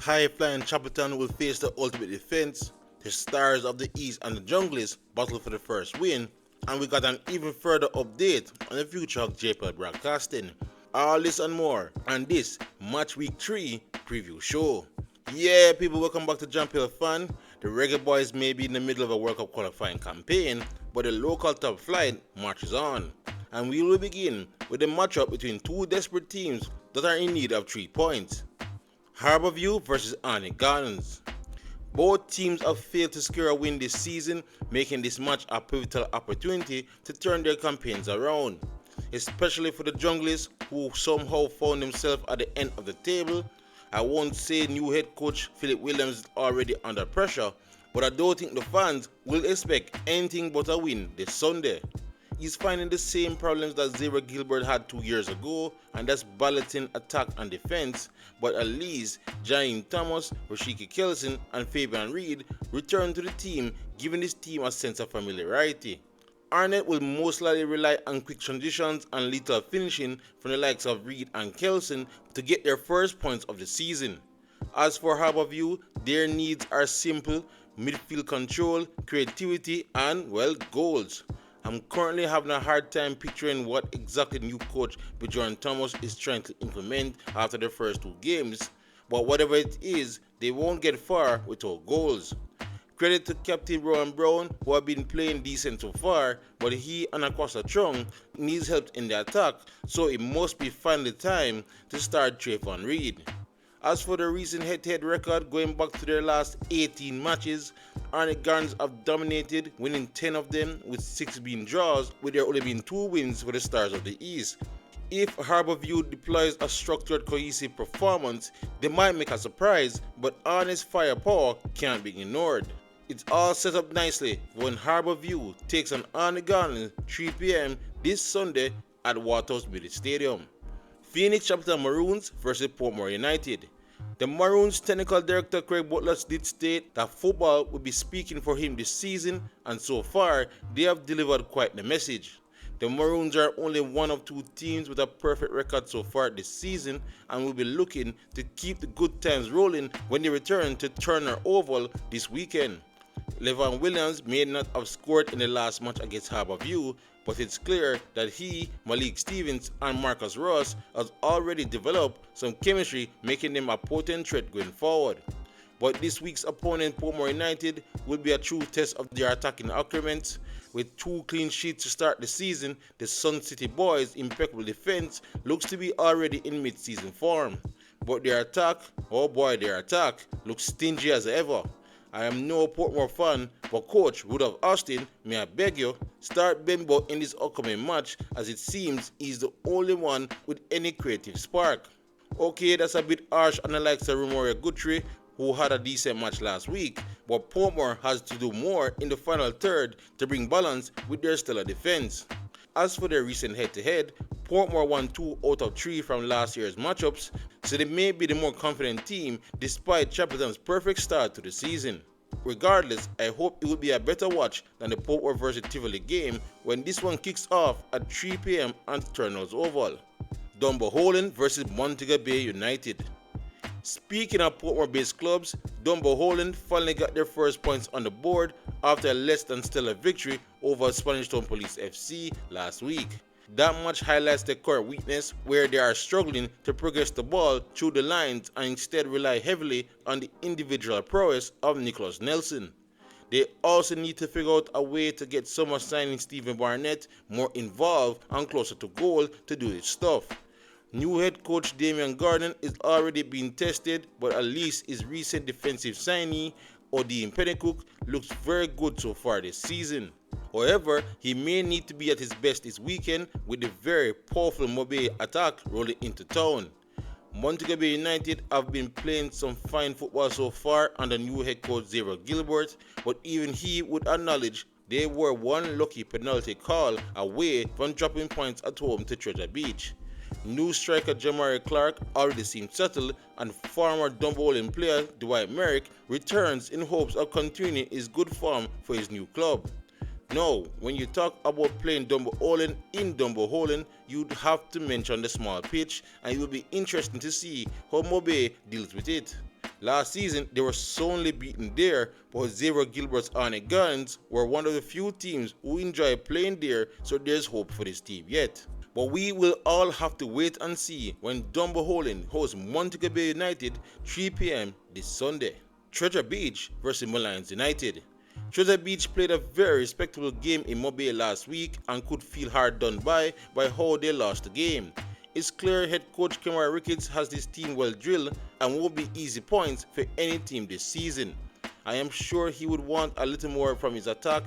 high-flying Chapelton will face the ultimate defense. The Stars of the East and the Junglies battle for the first win, and we got an even further update on the future of JPL broadcasting. All this and more on this Match Week 3 preview show. Yeah, people, welcome back to JPL Fan. The Reggae Boys may be in the middle of a World Cup qualifying campaign, but the local top flight marches on. And we will begin with a matchup between two desperate teams that are in need of 3 points. Harbour View versus Arnett Gardens. Both teams have failed to secure a win this season, making this match a pivotal opportunity to turn their campaigns around. Especially for the Junglies, who somehow found themselves at the end of the table. I won't say new head coach Philip Williams is already under pressure, but I don't think the fans will expect anything but a win this Sunday. He's finding the same problems that Xavier Gilbert had 2 years ago, and that's balancing attack and defense, but at least Jaheim Thomas, Rashiki Kelson and Fabian Reed returned to the team, giving this team a sense of familiarity. Arnett will most likely rely on quick transitions and lethal finishing from the likes of Reed and Kelson to get their first points of the season. As for Harbour View, their needs are simple: midfield control, creativity and, well, goals. I'm currently having a hard time picturing what exactly new coach Bjorn Thomas is trying to implement after the first 2 games, but whatever it is, they won't get far without goals. Credit to Captain Rowan Brown, who have been playing decent so far, but he and Acosta Chung needs help in the attack, so it must be finally time to start Trayvon Reed. As for the recent head-to-head record going back to their last 18 matches, Arnett Gardens have dominated, winning 10 of them, with 6 being draws, with there only being 2 wins for the Stars of the East. If Harbour View deploys a structured, cohesive performance, they might make a surprise, but Arnett's firepower can't be ignored. It's all set up nicely when Harbour View takes on Arnett Gardens 3 p.m. this Sunday at Waterhouse Stadium. Phoenix Chapelton Maroons versus Portmore United. The Maroons technical director Craig Butler did state that football would be speaking for him this season, and so far they have delivered quite the message. The Maroons are only one of 2 teams with a perfect record so far this season, and will be looking to keep the good times rolling when they return to Turner Oval this weekend. Levan Williams may not have scored in the last match against Harbour View, but it's clear that he, Malik Stevens and Marcus Ross has already developed some chemistry, making them a potent threat going forward. But this week's opponent, Portmore United, will be a true test of their attacking accoutrements. With 2 clean sheets to start the season, the Sun City Boys' impeccable defense looks to be already in mid-season form. But their attack, oh boy, their attack looks stingy as ever. I am no Portmore fan, but Coach Rudolph Austin, may I beg you, start Bembo in this upcoming match, as it seems he's the only one with any creative spark. Okay, that's a bit harsh on the likes of Romario Guthrie, who had a decent match last week, but Portmore has to do more in the final third to bring balance with their stellar defense. As for their recent head-to-head, Portmore won 2 out of 3 from last year's matchups, so they may be the more confident team despite Chapelton's perfect start to the season. Regardless, I hope it will be a better watch than the Portmore vs Tivoli game when this one kicks off at 3 p.m. on Turnhouse Oval. Dunbeholden vs Montego Bay United. Speaking of Portmore-based clubs, Dunbeholden finally got their first points on the board after a less than stellar victory over Spanish Town Police FC last week. That match highlights their current weakness, where they are struggling to progress the ball through the lines and instead rely heavily on the individual prowess of Nicholas Nelson. They also need to figure out a way to get summer signing Stephen Barnett more involved and closer to goal to do his stuff. New head coach Damian Gardner is already being tested, but at least his recent defensive signee, Odin Pennycook, looks very good so far this season. However, he may need to be at his best this weekend with the very powerful Mobe attack rolling into town. Montego Bay United have been playing some fine football so far under new head coach Xavier Gilbert, but even he would acknowledge they were one lucky penalty call away from dropping points at home to Treasure Beach. New striker Jamari Clark already seems settled, and former Dunbeholden player Dwight Merrick returns in hopes of continuing his good form for his new club. Now, when you talk about playing Dunbeholden in Dunbeholden, you'd have to mention the small pitch, and it will be interesting to see how Mobe deals with it. Last season, they were soundly beaten there, but Xavier Gilbert's Arnett Gardens were one of the few teams who enjoy playing there, so there's hope for this team yet. But we will all have to wait and see when Dunbeholden hosts Montego Bay United 3 p.m. this Sunday. Treasure Beach versus Molynes United. Treasure Beach played a very respectable game in Moby last week and could feel hard done by how they lost the game. It's clear head coach Cameron Ricketts has this team well drilled and won't be easy points for any team this season. I am sure he would want a little more from his attack,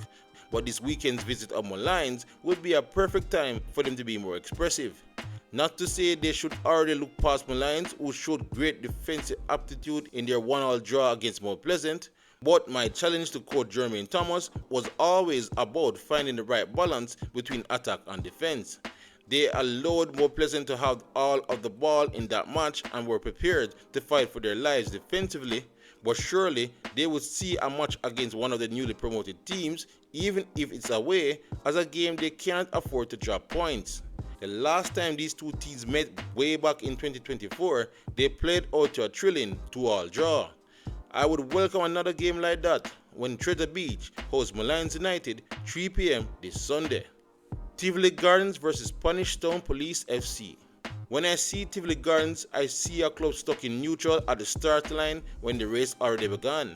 but this weekend's visit of Molynes would be a perfect time for them to be more expressive. Not to say they should already look past Molynes, who showed great defensive aptitude in their 1-1 draw against Mount Pleasant, but my challenge to coach Jermaine Thomas was always about finding the right balance between attack and defense. They allowed Mount Pleasant to have all of the ball in that match and were prepared to fight for their lives defensively, but surely they would see a match against one of the newly promoted teams, even if it's away, as a game they can't afford to drop points. The last time these two teams met way back in 2024, they played out to a thrilling 2-2 draw. I would welcome another game like that when Treasure Beach hosts Molynes United 3 p.m. this Sunday. Tivoli Gardens versus Spanish Town Police FC. When I see Tivoli Gardens, I see a club stuck in neutral at the start line when the race already began.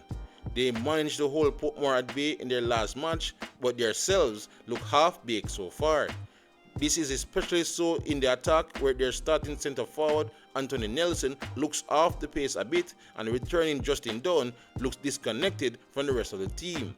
They managed to hold Portmore at bay in their last match, but themselves look half-baked so far. This is especially so in the attack, where their starting centre forward Anthony Nelson looks off the pace a bit, and returning Justin Dunn looks disconnected from the rest of the team.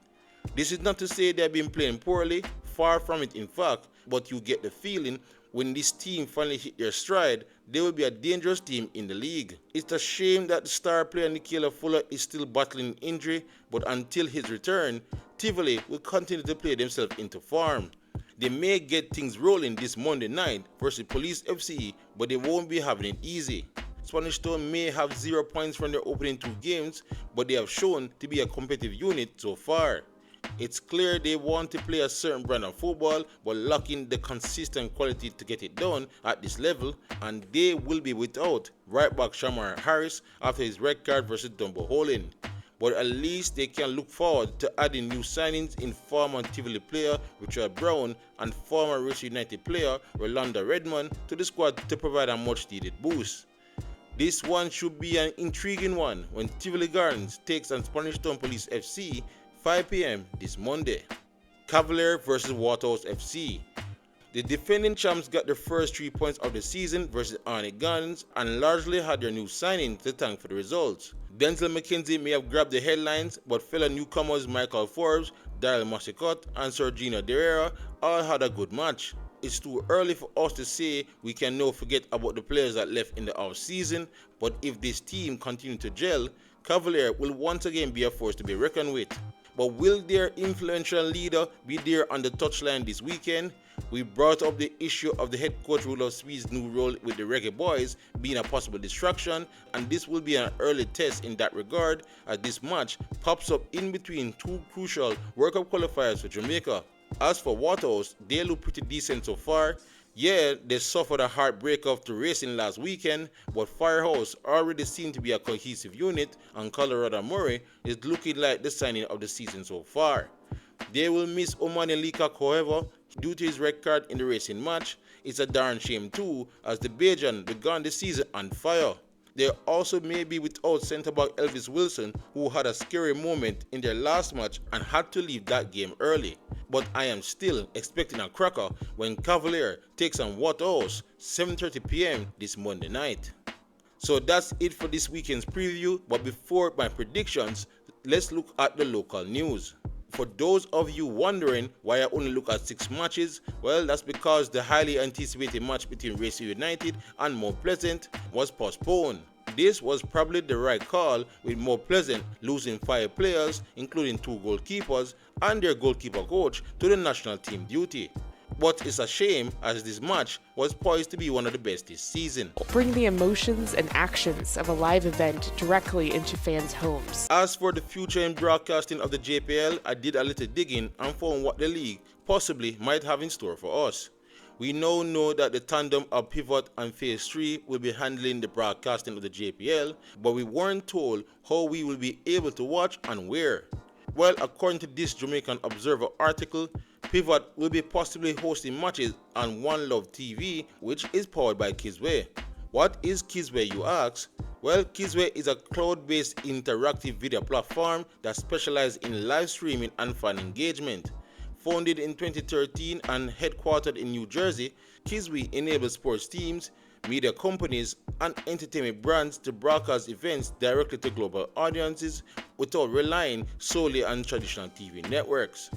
This is not to say they have been playing poorly, far from it in fact, but you get the feeling when this team finally hit their stride, they will be a dangerous team in the league. It's a shame that the star player Nicola Fuller is still battling injury, but until his return, Tivoli will continue to play themselves into form. They may get things rolling this Monday night versus Police FC, but they won't be having it easy. Spanish Town may have 0 points from their opening 2 games, but they have shown to be a competitive unit so far. It's clear they want to play a certain brand of football, but lacking the consistent quality to get it done at this level, and they will be without right back Shamar Harris after his red card versus Dunbeholden. But at least they can look forward to adding new signings in former Tivoli player Richard Brown and former Rich United player Rolanda Redmond to the squad to provide a much needed boost. This one should be an intriguing one when Tivoli Gardens takes on Spanish Town Police FC 5 p.m. this Monday. Cavalier versus Waterhouse FC. The defending champs got their first 3 points of the season versus Arnett Gardens and largely had their new signing to thank for the results. Denzel McKenzie may have grabbed the headlines, but fellow newcomers Michael Forbes, Daryl Massicott and Sergino Derrera all had a good match. It's too early for us to say we can now forget about the players that left in the off-season, but if this team continue to gel, Cavalier will once again be a force to be reckoned with. But will their influential leader be there on the touchline this weekend? We brought up the issue of the head coach Rudolph Sweet's new role with the Reggae Boys being a possible distraction, and this will be an early test in that regard, as this match pops up in between 2 crucial World Cup qualifiers for Jamaica. As for Waterhouse, they look pretty decent so far. Yeah, they suffered a heartbreak after racing last weekend, but Firehouse already seemed to be a cohesive unit, and Colorado Murray is looking like the signing of the season so far. They will miss Omani Leacock, however, due to his red card in the racing match. It's a darn shame too, as the Bajan began the season on fire. They also may be without centre-back Elvis Wilson, who had a scary moment in their last match and had to leave that game early. But I am still expecting a cracker when Cavalier takes on Waterhouse 7:30 p.m. this Monday night. So that's it for this weekend's preview, but before my predictions, let's look at the local news. For those of you wondering why I only look at 6 matches, well, that's because the highly anticipated match between Racing United and Mount Pleasant was postponed. This was probably the right call, with Mount Pleasant losing 5 players, including 2 goalkeepers and their goalkeeper coach, to the national team duty. But it's a shame, as this match was poised to be one of the best this season. Bring the emotions and actions of a live event directly into fans' homes. As for the future in broadcasting of the JPL, I did a little digging and found what the league possibly might have in store for us. We now know that the tandem of Pivot and Phase 3 will be handling the broadcasting of the JPL, but we weren't told how we will be able to watch and where. Well, according to this Jamaican Observer article, Pivot will be possibly hosting matches on One Love TV, which is powered by KISWE. What is KISWE, you ask? Well, KISWE is a cloud-based interactive video platform that specializes in live streaming and fan engagement. Founded in 2013 and headquartered in New Jersey, KISWE enables sports teams, media companies, and entertainment brands to broadcast events directly to global audiences without relying solely on traditional TV networks.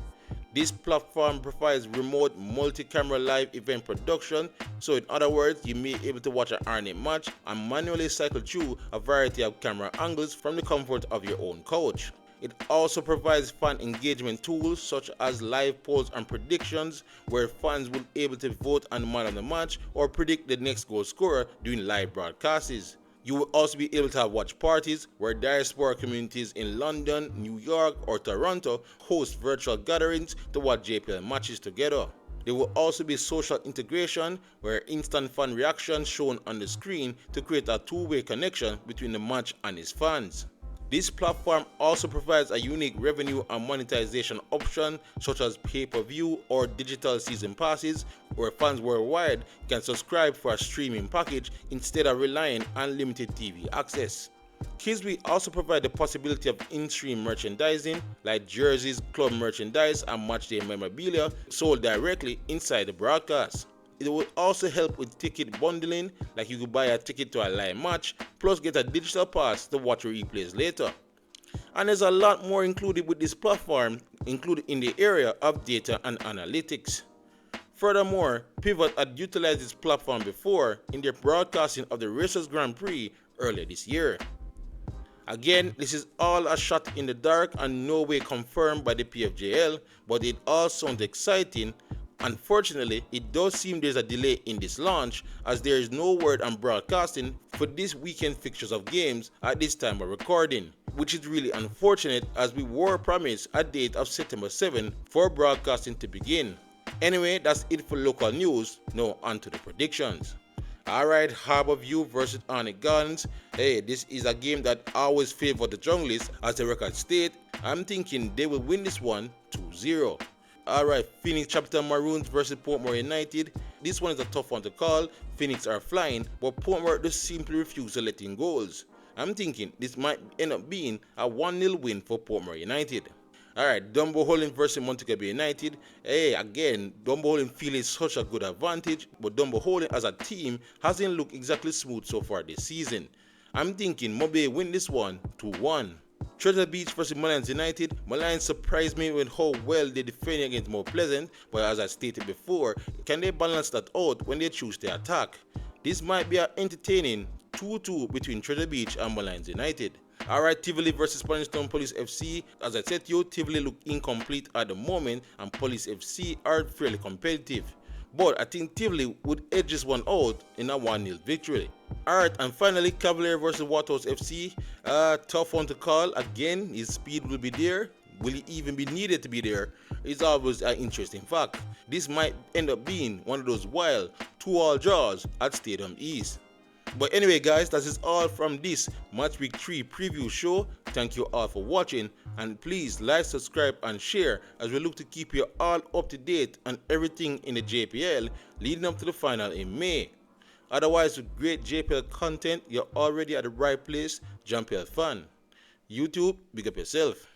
This platform provides remote multi-camera live event production, so in other words, you may be able to watch an Arnett match and manually cycle through a variety of camera angles from the comfort of your own couch. It also provides fan engagement tools such as live polls and predictions, where fans will be able to vote on the man of the match or predict the next goal scorer during live broadcasts. You will also be able to have watch parties where diaspora communities in London, New York, or Toronto host virtual gatherings to watch JPL matches together. There will also be social integration where instant fan reactions shown on the screen to create a two-way connection between the match and its fans. This platform also provides a unique revenue and monetization option such as pay-per-view or digital season passes, where fans worldwide can subscribe for a streaming package instead of relying on limited TV access. KISWE also provides the possibility of in-stream merchandising like jerseys, club merchandise, and matchday memorabilia sold directly inside the broadcast. It will also help with ticket bundling, like you could buy a ticket to a live match, plus get a digital pass to watch your replays later. And there's a lot more included with this platform, included in the area of data and analytics. Furthermore, Pivot had utilized this platform before in their broadcasting of the Racers Grand Prix earlier this year. Again, this is all a shot in the dark and no way confirmed by the PFJL, but it all sounds exciting. Unfortunately, it does seem there's a delay in this launch, as there is no word on broadcasting for this weekend fixtures of games at this time of recording, which is really unfortunate as we were promised a date of September 7 for broadcasting to begin. Anyway, that's it for local news. Now on to the predictions. Alright, Harbour View versus Arnett Gardens. Hey, this is a game that always favors the Junglists, as the record state. I'm thinking they will win this one 2-0. Alright, Phoenix Chapelton Maroons versus Portmore United. This one is a tough one to call. Phoenix are flying, but Portmore just simply refuse to let in goals. I'm thinking this might end up being a 1-0 win for Portmore United. Alright, Dunbeholden versus Montego Bay United. Hey, again, Dunbeholden feels such a good advantage, but Dunbeholden as a team hasn't looked exactly smooth so far this season. I'm thinking Moby win this one 2-1. Treasure Beach versus Molynes United. Molynes surprised me with how well they defend against Mount Pleasant, but as I stated before, can they balance that out when they choose to attack? This might be an entertaining 2-2 between Treasure Beach and Molynes United. Alright, Tivoli versus Spanish Police FC. As I said to you, Tivoli look incomplete at the moment and Police FC are fairly competitive. But I think Tivoli would edge this one out in a 1-0 victory. Alright, and finally Cavalier versus Waterhouse FC. Tough one to call. Again, his speed will be there. Will he even be needed to be there? It's always an interesting fact. This might end up being one of those wild 2-all draws at Stadium East. But anyway guys, that is all from this Match Week 3 preview show. Thank you all for watching, and please like, subscribe and share as we look to keep you all up to date on everything in the JPL leading up to the final in May. Otherwise, with great JPL content, you're already at the right place. JPL fan. YouTube, big up yourself.